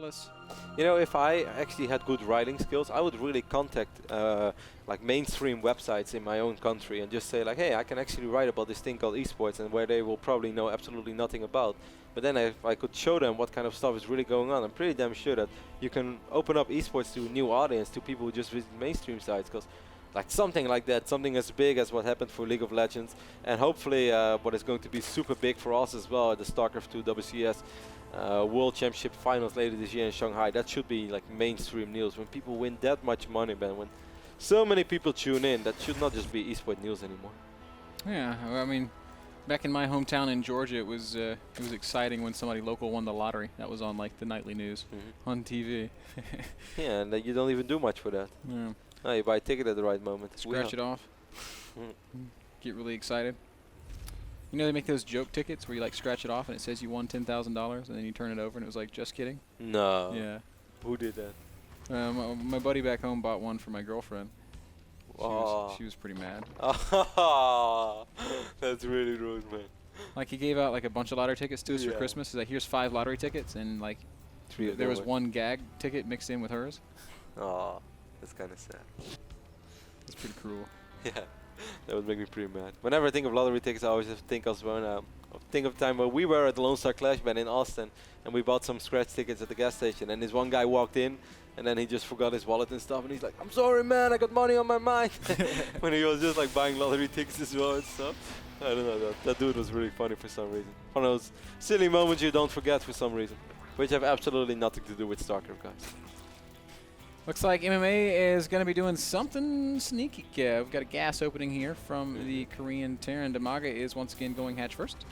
Metropolis. You know, if I actually had good writing skills, I would really contact like mainstream websites in my own country and just say like, hey, I can actually write about this thing called esports, and where they will probably know absolutely nothing about. But then if I could show them what kind of stuff is really going on, I'm pretty damn sure that you can open up esports to a new audience, to people who just visit mainstream sites. Because like something like that, something as big as what happened for League of Legends, and hopefully what is going to be super big for us as well, the StarCraft 2 WCS World Championship Finals later this year in Shanghai. That should be like mainstream news. When people win that much money, man, when so many people tune in, that should not just be esports news anymore. Yeah, well, I mean, back in my hometown in Georgia, it was exciting when somebody local won the lottery. That was on like the nightly news on TV. Yeah, and you don't even do much for that. Yeah. No, you buy a ticket at the right moment. Scratch it off. Get really excited. You know they make those joke tickets where you like scratch it off and it says you won $10,000, and then you turn it over and it was like, just kidding. No. Yeah. Who did that? My buddy back home bought one for my girlfriend. She was pretty mad. That's really rude, man. Like he gave out like a bunch of lottery tickets to us for Christmas. He's like, here's 5 lottery tickets, and like there was one gag ticket mixed in with hers. Oh, that's kind of sad. It's pretty cruel. Yeah, that would make me pretty mad. Whenever I think of lottery tickets, I always have to think of the time where we were at the Lone Star Clash band in Austin, and we bought some scratch tickets at the gas station, and this one guy walked in, and then he just forgot his wallet and stuff, and he's like, I'm sorry, man, I got money on my mind. When he was just like buying lottery tickets as well and stuff. I don't know, that dude was really funny for some reason. One of those silly moments you don't forget for some reason, which have absolutely nothing to do with StarCraft, guys. Looks like MMA is going to be doing something sneaky. Yeah, we've got a gas opening here from the Korean Terran. Dimaga is once again going hatch first.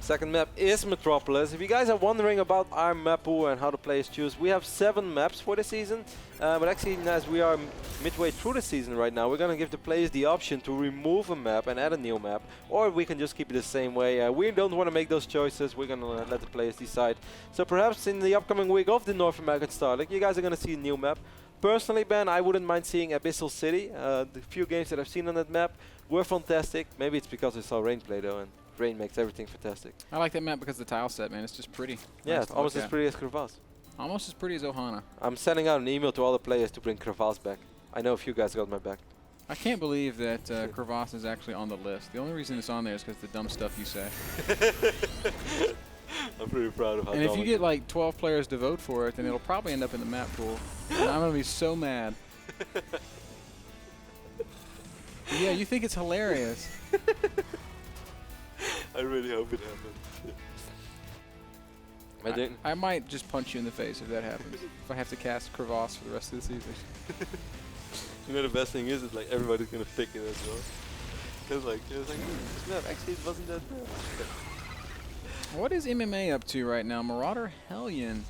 Second map is Metropolis. If you guys are wondering about our map pool and how the players choose, we have 7 maps for the season. But actually, as we are midway through the season right now, we're going to give the players the option to remove a map and add a new map. Or we can just keep it the same way. We don't want to make those choices. We're going to let the players decide. So perhaps in the upcoming week of the North American Star League, you guys are going to see a new map. Personally, Ben, I wouldn't mind seeing Abyssal City. The few games that I've seen on that map were fantastic. Maybe it's because I saw Rain play though, and Rain makes everything fantastic. I like that map because of the tile set, man. It's just pretty. Yeah, nice it's almost as pretty as Crevasse. Almost as pretty as Ohana. I'm sending out an email to all the players to bring Crevasse back. I know a few guys got my back. I can't believe that Crevasse is actually on the list. The only reason it's on there is because the dumb stuff you say. I'm pretty proud of how. And if you get like 12 players to vote for it, then it'll probably end up in the map pool. And I'm gonna be so mad. Yeah, you think it's hilarious. I really hope it happens. I might just punch you in the face if that happens. If I have to cast Crevasse for the rest of the season. You know the best thing is like everybody's gonna pick it as well. Cause like actually it wasn't that bad. What is MMA up to right now? Marauder Hellion.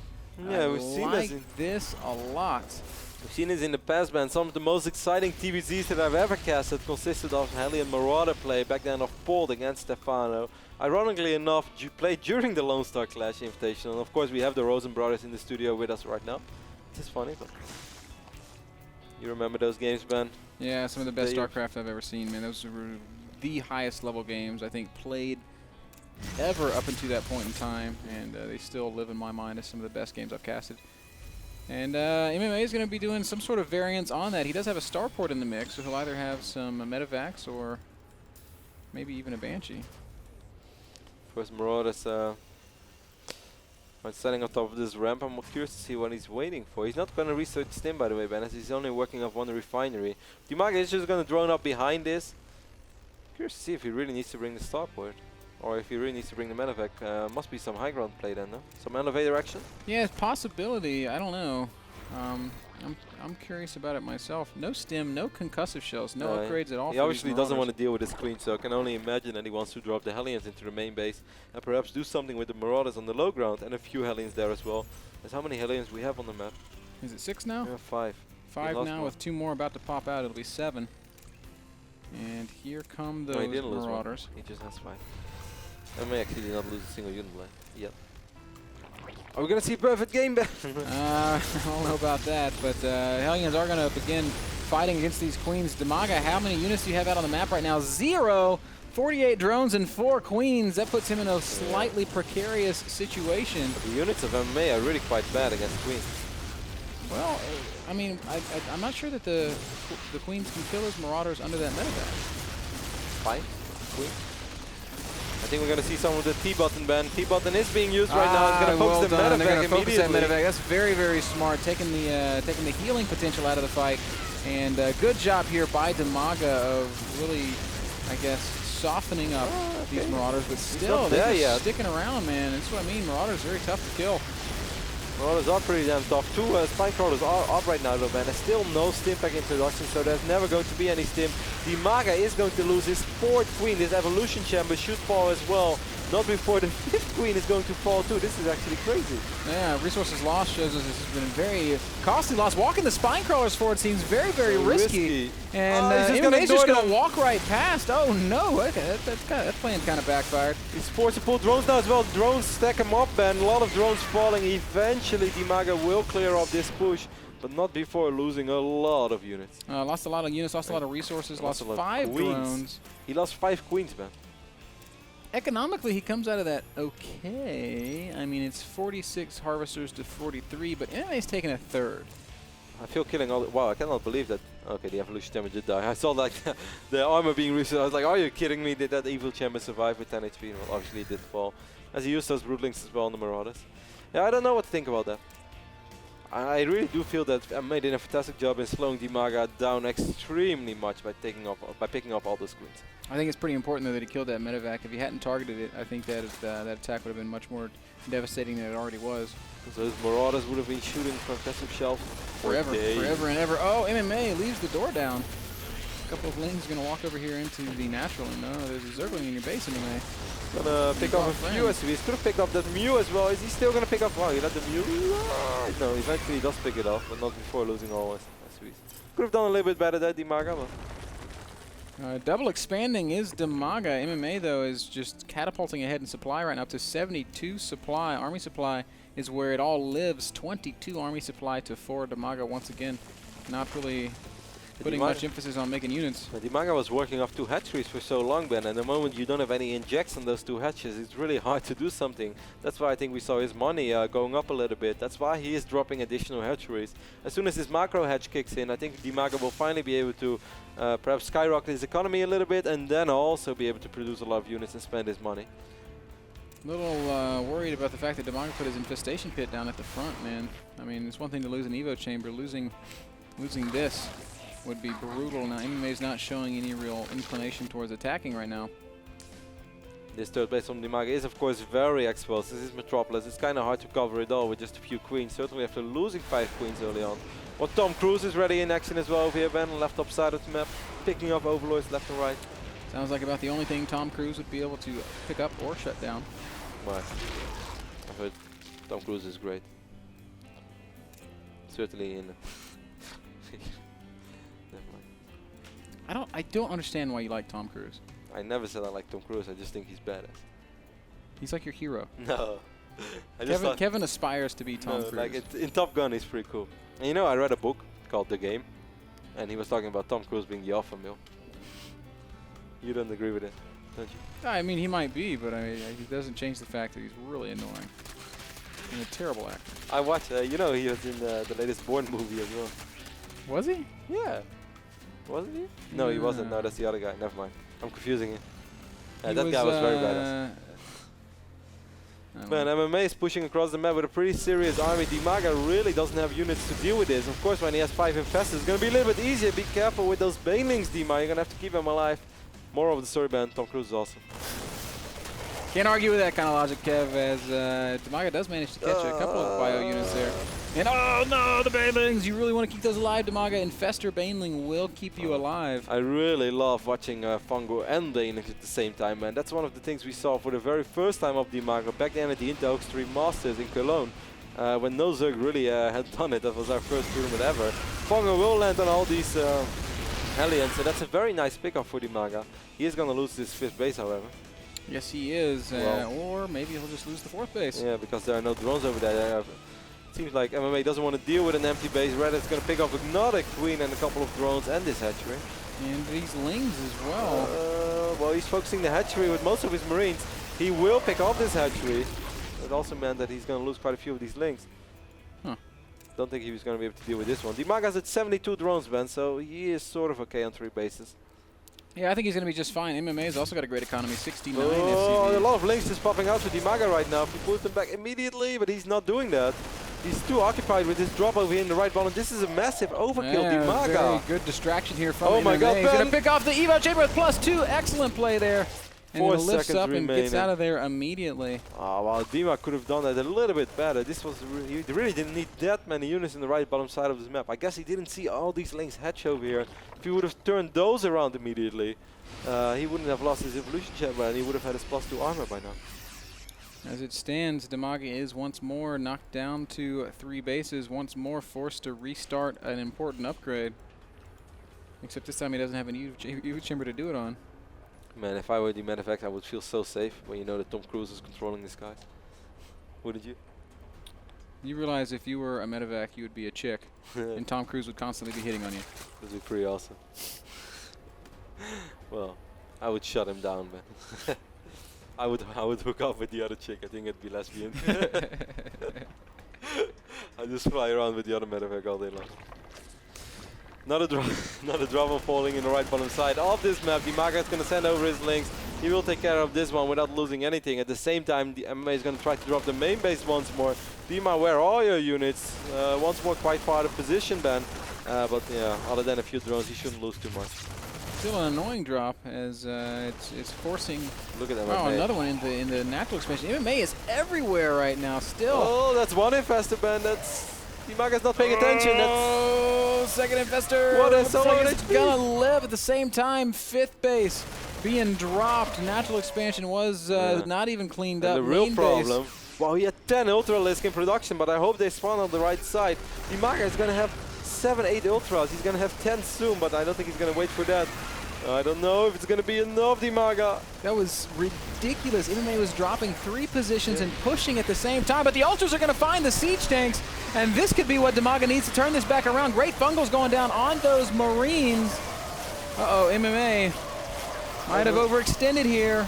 Yeah, we've seen this a lot. We've seen this in the past, man. Some of the most exciting TVZs that I've ever casted consisted of Hellion Marauder play back then of Pold against Stefano. Ironically enough, played during the Lone Star Clash Invitational. And of course, we have the Rosen brothers in the studio with us right now. It's funny, but you remember those games, Ben? Yeah, some of the best StarCraft I've ever seen, man. Those were the highest level games I think played ever up until that point in time, and they still live in my mind as some of the best games I've casted. And MMA is going to be doing some sort of variance on that. He does have a starport in the mix, so he'll either have some Medivacs or maybe even a Banshee. First Marauders standing on top of this ramp. I'm curious to see what he's waiting for. He's not going to research Stim, by the way, Ben, as he's only working off one refinery. Dimaga is just going to drone up behind this. Curious to see if he really needs to bring the starport. Or if he really needs to bring the medevac. Must be some high ground play then, no? Some elevator action? Yeah, it's possibility. I don't know. I'm curious about it myself. No stim, no concussive shells, no upgrades at all. He obviously doesn't want to deal with this clean, so I can only imagine that he wants to drop the Hellions into the main base and perhaps do something with the Marauders on the low ground and a few Hellions there as well. There's how many Hellions we have on the map? Is it 6 now? Yeah, 5. 5 now with 2 more about to pop out. It'll be 7. And here come those Marauders. He just has 5. I may actually not lose a single unit left yet. Are we going to see a perfect game, Ben? I don't know about that, but Hellions are going to begin fighting against these queens. Dimaga, how many units do you have out on the map right now? 0. 48 drones and 4 queens. That puts him in a slightly precarious situation. But the units of MMA are really quite bad against queens. Well, I mean, I'm not sure that the queens can kill his marauders under that medevac. 5 queens. I think we're going to see some of the T-button ban. T-button is being used right now. It's going to focus the medevac immediately. That's very, very smart, taking the healing potential out of the fight. And good job here by Dimaga of really, I guess, softening up these marauders. But still, they're just sticking around, man. That's what I mean. Marauders are very tough to kill. Marauders are pretty damn tough. 2 spike crawlers are up right now though, man. There's still no stim pack introduction, so there's never going to be any stim. Dimaga is going to lose his 4th queen. His evolution chamber should fall as well. Not before the 5th queen is going to fall too. This is actually crazy. Yeah, resources lost shows us this has been a very costly loss. Walking the spine crawlers forward seems very, very risky. And he's just going to walk right past. Oh no, okay, that plan kind of backfired. He's forced to pull drones now as well. Drones stack him up, and a lot of drones falling. Eventually Dimaga will clear off this push, but not before losing a lot of units. Lost a lot of units, lost a lot of resources, lost 5 drones. He lost 5 queens, man. Economically, he comes out of that okay. I mean, it's 46 harvesters to 43, but MMA's taking a 3rd. I feel killing all the... Wow, I cannot believe that... Okay, the evolution chamber did die. I saw like the armor being reset. I was like, are you kidding me? Did that evil chamber survive with 10 HP? Well, obviously it did fall. As he used those brootlings as well on the marauders. Yeah, I don't know what to think about that. I really do feel that MMA did a fantastic job in slowing Dimaga down extremely much by picking up all those queens. I think it's pretty important though that he killed that medevac. If he hadn't targeted it, I think that that attack would have been much more devastating than it already was. Because those marauders would have been shooting fantastic shells forever and ever. Oh, MMA leaves the door down. A couple of lings going to walk over here into the natural, and no, there's a Zergling in your base, MMA. Gonna pick up a few SCVs. Could have picked up that Mew as well. Is he still gonna pick up? Wow, he let the Mew. No, eventually he does pick it up, but not before losing all SCVs. Could have done a little bit better there, Dimaga. Double expanding is Dimaga. MMA though is just catapulting ahead in supply right now up to 72 supply. Army supply is where it all lives. 22 army supply to 4. Dimaga once again not really putting much emphasis on making units. Dimaga was working off 2 hatcheries for so long, Ben, and the moment you don't have any injects on those 2 hatches, it's really hard to do something. That's why I think we saw his money going up a little bit. That's why he is dropping additional hatcheries. As soon as his macro hatch kicks in, I think Dimaga will finally be able to perhaps skyrocket his economy a little bit, and then also be able to produce a lot of units and spend his money. A little worried about the fact that Dimaga put his infestation pit down at the front, man. I mean, it's one thing to lose an Evo chamber. Losing this would be brutal. Now, MMA's not showing any real inclination towards attacking right now. This 3rd base from Dimaga is, of course, very exposed. This is Metropolis. It's kind of hard to cover it all with just a few queens, certainly after losing 5 queens early on. Well, Tom Cruise is ready in action as well over here, Ben, left top side of the map, picking up overlords left and right. Sounds like about the only thing Tom Cruise would be able to pick up or shut down. Right. I've heard Tom Cruise is great. Certainly in... I don't understand why you like Tom Cruise. I never said I like Tom Cruise. I just think he's badass. He's like your hero. No. Kevin aspires to be Tom Cruise. Like in Top Gun, he's pretty cool. And you know, I read a book called The Game, and he was talking about Tom Cruise being the alpha male. You don't agree with it, don't you? I mean, he might be, but he doesn't change the fact that he's really annoying and a terrible actor. I watched. You know, he was in the latest Bourne movie as well. Was he? Yeah. Wasn't he? No, he wasn't. No, that's the other guy. Never mind. I'm confusing him. That guy was very badass. Man, MMA is pushing across the map with a pretty serious army. Dimaga really doesn't have units to deal with this. Of course, when he has 5 infestors, it's going to be a little bit easier. Be careful with those banelings, Dimaga. You're going to have to keep them alive. More of the story, man. Tom Cruise is awesome. Can't argue with that kind of logic, Kev, as Dimaga does manage to catch a couple of bio units there. And oh no, the banelings! You really want to keep those alive, Dimaga. Infestor baneling will keep you alive. I really love watching Fungo and banelings at the same time, man. That's one of the things we saw for the very first time of Dimaga back then at the Inter Extreme Masters in Cologne. When no Zerg really had done it. That was our first tournament ever. Fungo will land on all these Hellions, so that's a very nice pickup for Dimaga. He is going to lose this 5th base, however. Yes, he is. Or maybe he'll just lose the 4th base. Yeah, because there are no drones over there. It seems like MMA doesn't want to deal with an empty base. Rather, it's going to pick up another queen and a couple of drones and this hatchery. And these lings as well. well, he's focusing the hatchery with most of his Marines. He will pick off this hatchery. It also meant that he's going to lose quite a few of these links. Huh. Don't think he was going to be able to deal with this one. Dimaga's at 72 drones, Ben, so he is sort of okay on 3 bases. Yeah, I think he's going to be just fine. MMA has also got a great economy, 69 Oh, SCV. a lot of links just popping out for Dimaga right now. If he pulls them back immediately, but he's not doing that. He's too occupied with his drop over here in the right bottom. This is a massive overkill, yeah, Dimaga. Very good distraction here from Oh MMA. my God, He's going to pick off the Evo Chamber with +2. Excellent play there. And 4 it lifts seconds up and remaining. gets out of there immediately. Oh, well, Dima could have done that a little bit better. This was he really didn't need that many units in the right bottom side of this map. I guess he didn't see all these links hatch over here. If he would have turned those around immediately, he wouldn't have lost his evolution chamber and he would have had his +2 armor by now. As it stands, Dimaga is once more knocked down to 3 bases, once more forced to restart an important upgrade. Except this time he doesn't have an Evo chamber to do it on. Man, if I were the Medevac, I would feel so safe when you know that Tom Cruise is controlling the skies. Wouldn't you? You realize if you were a medevac, you would be a chick, and Tom Cruise would constantly be hitting on you. That would be pretty awesome. Well, I would shut him down, man. I would hook up with the other chick. I think it'd be lesbian. I just fly around with the other medevac all day long. Another drop on falling in the right bottom side of this map. Dimaga is going to send over his links. He will take care of this one without losing anything. At the same time, the MMA is going to try to drop the main base once more. Dima, where are your units? Once more, quite far out of position, Ben. But yeah, other than a few drones, he shouldn't lose too much. Still an annoying drop as it's forcing. Look at that. Oh, another one in the natural expansion. MMA is everywhere right now. Still. Oh, that's one infestor, Ben. That's Dimaga's not paying attention. That's second infestor. What a Looks like solo it's HP. gonna live at the same time. 5th base being dropped. Natural expansion was not even cleaned up. And the real Main problem. base. Well, he had 10 Ultralisk in production, but I hope they spawn on the right side. Dimaga is going to have 7, 8 Ultras. He's going to have 10 soon, but I don't think he's going to wait for that. I don't know if it's going to be enough, Dimaga. That was ridiculous. MMA was dropping 3 positions and pushing at the same time, but the Ultras are going to find the siege tanks, and this could be what Dimaga needs to turn this back around. Great Fungals going down on those Marines. Uh-oh, MMA might have overextended here.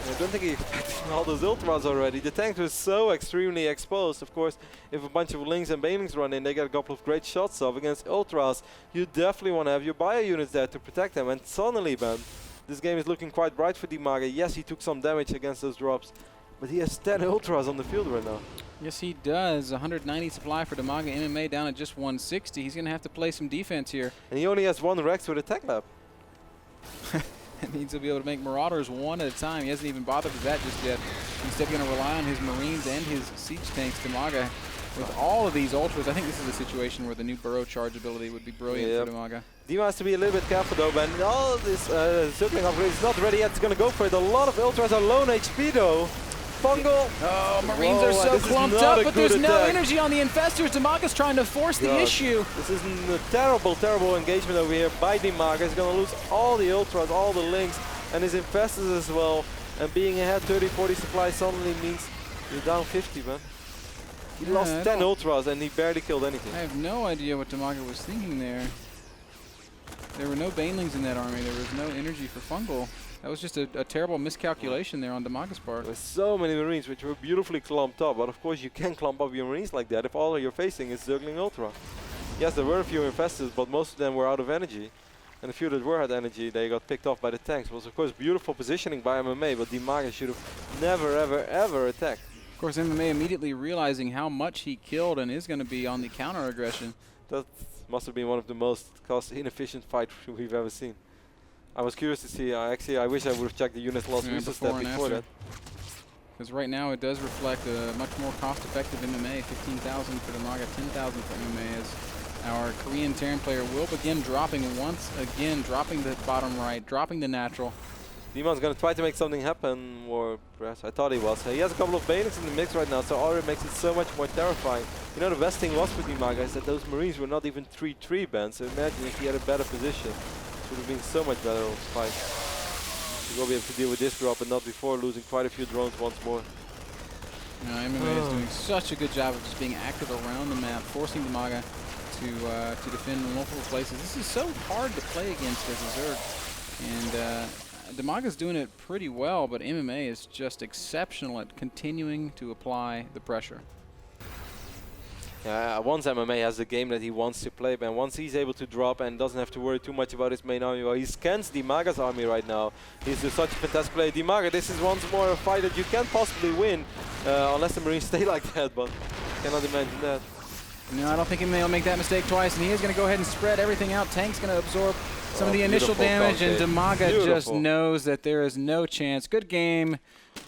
I don't think he expected all those Ultras already. The tanks were so extremely exposed. Of course, if a bunch of Lings and Banelings run in, they get a couple of great shots off. Against Ultras, you definitely want to have your bio units there to protect them. And suddenly, man, this game is looking quite bright for Dimaga. Yes, he took some damage against those drops, but he has 10 Ultras on the field right now. Yes, he does. 190 supply for Dimaga. MMA down at just 160. He's going to have to play some defense here. And he only has 1 Rex with a tech lab. It needs to be able to make Marauders one at a time. He hasn't even bothered with that just yet. Instead, going to rely on his Marines and his siege tanks. Dimaga, with all of these Ultras, I think this is a situation where the new Burrow charge ability would be brilliant for Dimaga. Dima has to be a little bit careful though, Ben. All this circling upgrade is not ready yet. It's going to go for it. A lot of Ultras are low on HP though. Fungal. Oh, Marines are so clumped up, but there's no attack. energy on the Infestors. Dimaga's trying to force the issue. This is a terrible, terrible engagement over here by Dimaga. He's going to lose all the Ultras, all the Links, and his Infestors as well. And being ahead 30, 40 supply suddenly means you're down 50, man. He lost 10 Ultras and he barely killed anything. I have no idea what Dimaga was thinking there. There were no Banelings in that army. There was no energy for Fungal. That was just a terrible miscalculation there on Dimaga's part. There's so many Marines which were beautifully clumped up, but of course you can clump up your Marines like that if all you're facing is Zergling Ultra. Yes, there were a few Infestors, but most of them were out of energy. And the few that were at energy, they got picked off by the tanks. It was of course beautiful positioning by MMA, but Dimaga should have never, ever, ever attacked. Of course, MMA immediately realizing how much he killed and is going to be on the counter aggression. That must have been one of the most cost-inefficient fights we've ever seen. I was curious to see. Actually, I wish I would have checked the unit loss resource stat before that. Because right now it does reflect a much more cost-effective MMA. 15,000 for Dimaga, 10,000 for MMA. As our Korean Terran player will begin dropping once again, dropping the bottom right, dropping the natural. Demon's going to try to make something happen, or perhaps I thought he was. He has a couple of Banelings in the mix right now, so already makes it so much more terrifying. You know, the best thing was for Dimaga is that those Marines were not even 3-3 bands, so imagine if he had a better position. Would have been so much better on Spike. He will be able to deal with this drop and not before losing quite a few drones once more. MMA is doing such a good job of just being active around the map, forcing Dimaga to defend in multiple places. This is so hard to play against as a Zerg. And Dimaga's doing it pretty well, but MMA is just exceptional at continuing to apply the pressure. Once MMA has the game that he wants to play, and once he's able to drop and doesn't have to worry too much about his main army, well, he scans Dimaga's army right now. He's just such a fantastic player. Dimaga, this is once more a fight that you can't possibly win, unless the Marines stay like that, but cannot imagine that. No, I don't think MMA will make that mistake twice, and he is going to go ahead and spread everything out. Tank's going to absorb some of the initial damage, and Dimaga just knows that there is no chance. Good game.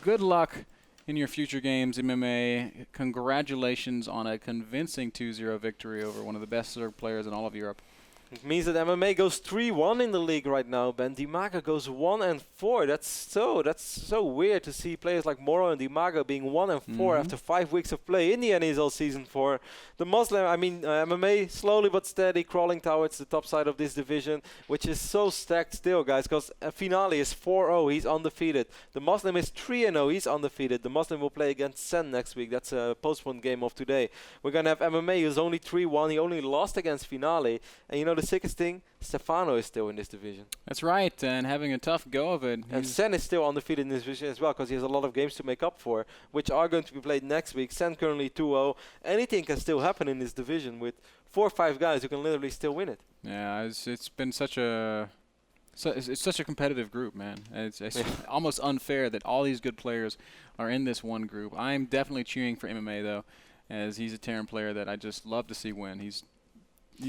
Good luck in your future games, MMA. Congratulations on a convincing 2-0 victory over one of the best served players in all of Europe. It means that MMA goes 3-1 in the league right now, Ben. Dimaga goes 1-4. That's so weird to see players like Moro and Dimaga being 1-4 after 5 weeks of play in the NASL season 4. The Muslim, MMA slowly but steady crawling towards the top side of this division, which is so stacked still, guys, because Finale is 4-0. He's undefeated. The Muslim is 3-0. He's undefeated. The Muslim will play against Sen next week. That's a postponed game of today. We're going to have MMA, who's only 3-1. He only lost against Finale. And you know the sickest thing? Stefano is still in this division. That's right, and having a tough go of it. And Sen is still undefeated in this division as well, because he has a lot of games to make up for, which are going to be played next week. Sen currently 2-0. Anything can still happen in this division with 4 or 5 guys who can literally still win it. Yeah, it's been such a it's such a competitive group, man. It's almost unfair that all these good players are in this one group. I'm definitely cheering for MMA though, as he's a Terran player that I just love to see win. He's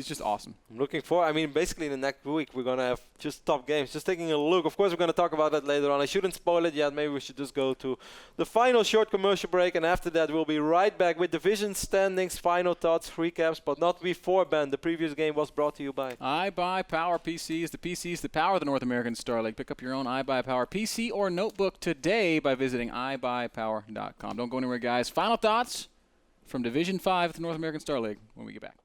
just awesome. I'm looking forward. Basically in the next week we're going to have just top games. Just taking a look. Of course, we're going to talk about that later on. I shouldn't spoil it yet. Maybe we should just go to the final short commercial break. And after that, we'll be right back with division standings, final thoughts, recaps. But not before, Ben. The previous game was brought to you by iBuyPower PCs. The PCs that power the North American Star League. Pick up your own iBuyPower PC or notebook today by visiting iBuyPower.com. Don't go anywhere, guys. Final thoughts from Division 5 of the North American Star League when we get back.